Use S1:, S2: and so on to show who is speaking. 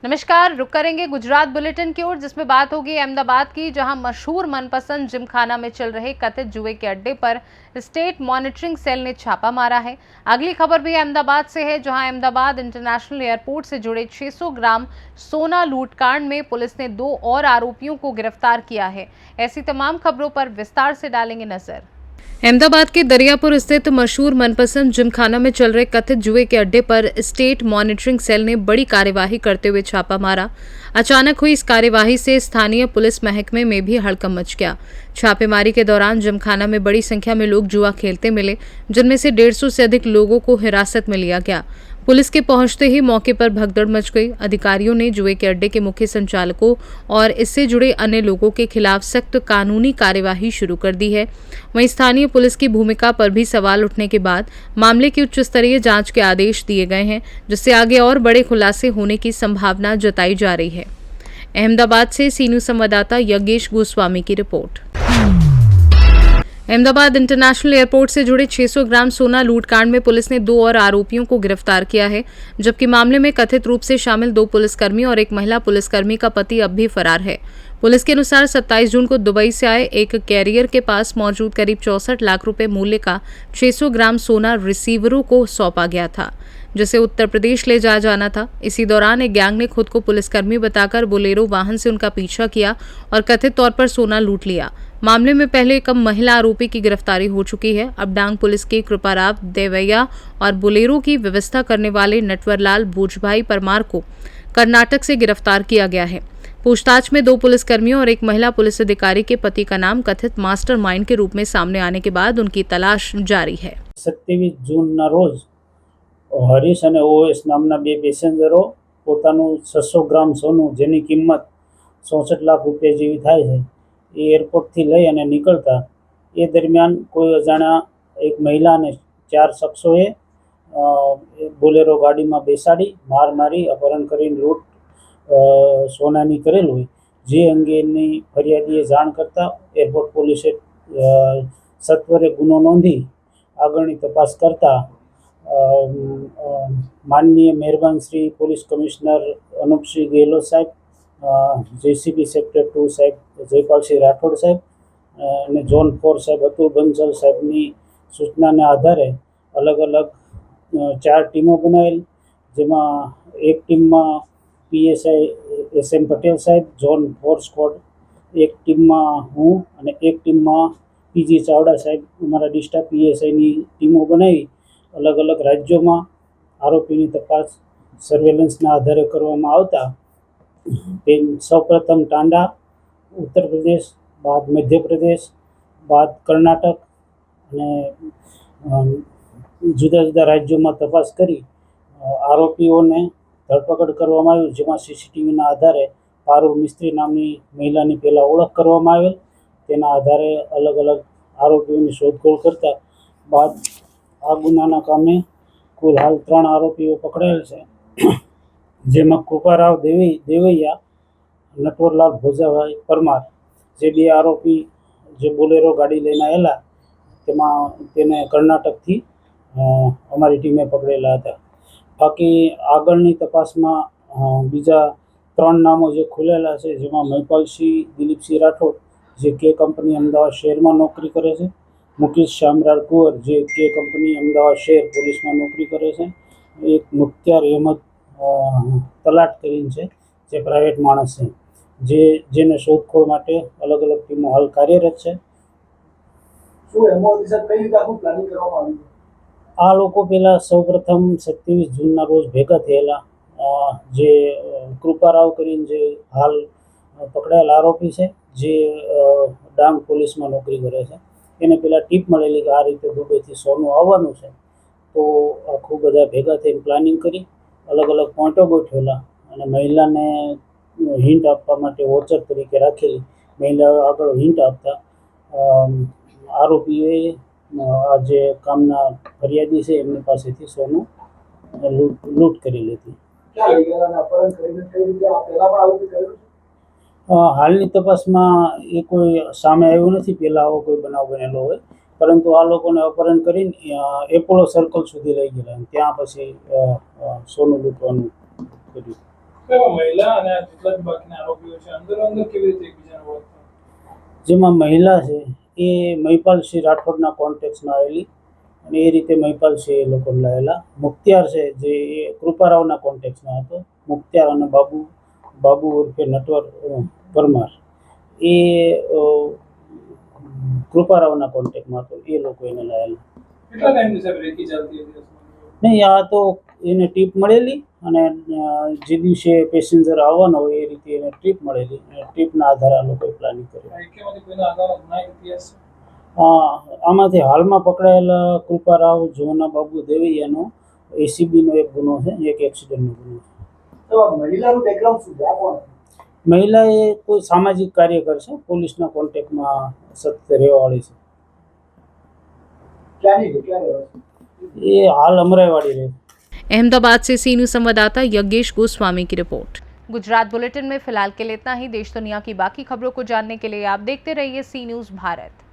S1: नमस्कार, रुक करेंगे गुजरात बुलेटिन की ओर, जिसमें बात होगी अहमदाबाद की, जहां मशहूर मनपसंद जिमखाना में चल रहे कथित जुए के अड्डे पर स्टेट मॉनिटरिंग सेल ने छापा मारा है। अगली खबर भी अहमदाबाद से है, जहां अहमदाबाद इंटरनेशनल एयरपोर्ट से जुड़े 600 ग्राम सोना लूटकांड में पुलिस ने 2 और आरोपियों को गिरफ्तार किया है। ऐसी तमाम खबरों पर विस्तार से डालेंगे नजर। अहमदाबाद के दरियापुर स्थित मशहूर मनपसंद जिमखाना में चल रहे कथित जुए के अड्डे पर स्टेट मॉनिटरिंग सेल ने बड़ी कार्यवाही करते हुए छापा मारा। अचानक हुई इस कार्यवाही से स्थानीय पुलिस महकमे में भी हड़कंप मच गया। छापेमारी के दौरान जिमखाना में बड़ी संख्या में लोग जुआ खेलते मिले, जिनमें से 150 से अधिक लोगों को हिरासत में लिया गया। पुलिस के पहुंचते ही मौके पर भगदड़ मच गई। अधिकारियों ने जुए के अड्डे के मुख्य संचालकों और इससे जुड़े अन्य लोगों के खिलाफ सख्त कानूनी कार्यवाही शुरू कर दी है। वहीं स्थानीय पुलिस की भूमिका पर भी सवाल उठने के बाद मामले की उच्च स्तरीय जांच के आदेश दिए गए हैं, जिससे आगे और बड़े खुलासे होने की संभावना जताई जा रही है। अहमदाबाद से सी न्यूज संवाददाता यज्ञेश गोस्वामी की रिपोर्ट। अहमदाबाद इंटरनेशनल एयरपोर्ट से जुड़े 600 ग्राम सोना लूटकांड में पुलिस ने 2 और आरोपियों को गिरफ्तार किया है, जबकि मामले में कथित रूप से शामिल 2 पुलिसकर्मी और एक महिला पुलिसकर्मी का पति अब भी फरार है। पुलिस के अनुसार 27 जून को दुबई से आए एक कैरियर के पास मौजूद करीब 64 लाख रुपए मूल्य का 600 ग्राम सोना रिसीवरों को सौंपा गया था, जिसे उत्तर प्रदेश ले जाया जाना था। इसी दौरान एक गैंग ने खुद को पुलिसकर्मी बताकर बोलेरो वाहन से उनका पीछा किया और कथित तौर पर सोना लूट लिया। मामले में पहले एक महिला आरोपी की गिरफ्तारी हो चुकी है। अब डांग पुलिस के कृपाराव देवैया और बोलेरो की व्यवस्था करने वाले नटवरलाल भोजभाई परमार को कर्नाटक से गिरफ्तार किया गया है। पूछताछ में 2 पुलिसकर्मियों और एक महिला पुलिस अधिकारी के पति का नाम कथित मास्टरमाइंड के रूप में सामने आने के बाद उनकी तलाश जारी है।
S2: 27 जून रोज हरीश અને ઓએસ નામના 2 પેસેન્જરો પોતાનું 600 ગ્રામ સોનું, જેની કિંમત 64 લાખ રૂપિયા જેવી થાય છે, એ એરપોર્ટથી લઈ અને નીકળતા એ દરમિયાન કોઈ અજાણ્યા એક મહિલા અને 4 શખ્સોએ બોલેરો ગાડીમાં બેસાડી માર મારી અપહરણ કરીને લૂંટ સોનાની કરેલ હોય, જે અંગેની ફરિયાદીએ જાણ કરતા એરપોર્ટ પોલીસે સત્વરે ગુનો નોંધી આગળની તપાસ કરતા माननीय मेहरबान श्री पुलिस कमिश्नर अनूप सिंह गहलोत साहेब, जेसीबी सेक्टर 2 साहेब जयपाल सिंह राठौड़ साहेब ने जोन 4 साहेब अतुल बंसल साहेबनी सूचनाने आधारे अलग अलग 4 टीमों बनावेल, जेमां एक टीम में पीएसआई एसएम पटेल साहेब जोन 4 स्क्वॉड, एक टीम में हूँ और एक टीम में पीजी चावड़ा साहेब अमरा डिस्ट्रिक्ट पीएसआईनी टीमों बनावी अलग अलग राज्यों में आरोपीनी तपास सर्वेलन्सना आधारे करवामां आवता सौप्रथम टांडा उत्तर प्रदेश, बाद मध्य प्रदेश, बाद कर्नाटक अने जुदा जुदा राज्यों में तपास करी आरोपीओने धरपकड़ करवामां आवी, जेमां सीसीटीवीना आधारे पारुल मिस्त्री नामनी महिलानी पहेला ओळख करवामां आवेल। तेना आधारे अलग अलग आरोपीओनी शोधखोळ करता बाद आ गुनाना कामे कुल हाल 3 आरोपीओ पकड़ाયેલ છે, જેમાં કૃપારાવ દેવૈયા, નટવરલાલ ભોજાભાઈ પરમાર જે 2 આરોપી જે બોલેરો ગાડી લઈને આવેલા તેમાં તેને કર્ણાટકથી અમારી ટીમે પકડેલા હતા। બાકી આગળની તપાસમાં બીજા 3 નામો જે ખુલેલા છે, જેમાં મહિપાલસિંહ દિલીપસિંહ રાઠોડ જે કે કંપની અમદાવાદ શહેરમાં નોકરી કરે છે, मुकेश शामरार कुंवर जे के कंपनी अमदावाद शहर पुलिस में नौकरी करे छे, एक मुख्तार अहमद तलाट करीने छे जे प्राइवेट माणस छे, जे जेने शोधखोळ माटे अलग अलग टीमों हाल कार्यरत छे। शुं एमो दिशा कई रीते आखुं प्लानिंग करवामां आव्युं? आ लोको पहेला सौप्रथम 27 जून रोज भेगा थयेला, जे कृपाराव करीने जे हाल पकड़ाયેલ आरोपी छे, जे डांग पुलिस में नौकरी करे छे, એને પેલા ટીપ મળેલી કે આ રીતે દુબઈથી સોનું આવવાનું છે, તો આખું બધા ભેગા થઈને પ્લાનિંગ કરી અલગ અલગ પોઈન્ટો ગોઠવેલા અને મહિલાને હિન્ટ આપવા માટે વોચર તરીકે રાખેલી। મહિલા આગળ હિન્ટ આપતા આરોપીઓએ આ જે કામના ફરિયાદી છે એમની પાસેથી સોનું લૂંટ કરી લીધી। हालनी तपास में ये कोई सामे आव्युं नथी, पहेला आवो कोई बनाव बनेलो होय, પરંતુ આ લોકોને અપહરણ કરીને એપોલો સર્કલ સુધી લઈ ગયેલા અને ત્યાં પછી સોનું લૂંટવાનું કર્યું.
S3: કેવા મહિલા અને આ જેટલા જ બાકીના આરોપીઓ છે અંદર કેવી રીતે એકબીજાને ઓળખતા?
S2: જેમાં મહિલા છે એ મહિપાલસિંહ રાઠોડના કોન્ટેક્ટમાં આવેલી અને એ રીતે મહિપાલસિંહ એ લોકોને લાવેલા. મુખ્તિયાર છે જે એ કૃપારાવના કોન્ટેક્ટમાં હતો. મુખ્તિયાર અને બાબુ ઉર્ફે નટવર પરમાર એ કૃપારાવના કોન્ટેક્ટમાં હતો. એ લોકો એને લાવેલા.
S3: કેટલા ટાઈમથી સાહેબ રેકી ચાલતી હતી?
S2: નહીં, આ તો એને ટીપ મળેલી અને જે દિવસે પેસેન્જર આવવાનો હોય એ રીતે એને ટીપ મળેલી અને ટીપના આધારે આ લોકોએ પ્લાનિંગ કર્યું.
S3: એકેમાંથી કોઈના આધાર ગુનાહિત ઇતિહાસ છે?
S2: આમાંથી હાલમાં પકડાયેલા કૃપારાવ જોના બાબુ દેવૈયાનો એસીબીનો એક ગુનો છે, એક એક્સિડન્ટનો ગુનો છે.
S4: તો મહિલાનું બેકગ્રાઉન્ડ શું છે? આ કોણ?
S2: મહિલા એ કોઈ સામાજિક કાર્યકર છે, પોલીસના કોન્ટેક્ટમાં સતત રહેવાવાળી છે.
S4: ક્યાંની છે? ક્યાં રહે છે?
S2: એ હાલ અમરાઈવાડી રહે.
S1: अहमदाबाद से सी न्यूज संवाददाता यज्ञेश गोस्वामी की रिपोर्ट। गुजरात बुलेटिन में फिलहाल के लिए इतना ही। देश दुनिया की बाकी खबरों को जानने के लिए आप देखते रहिए सी न्यूज भारत।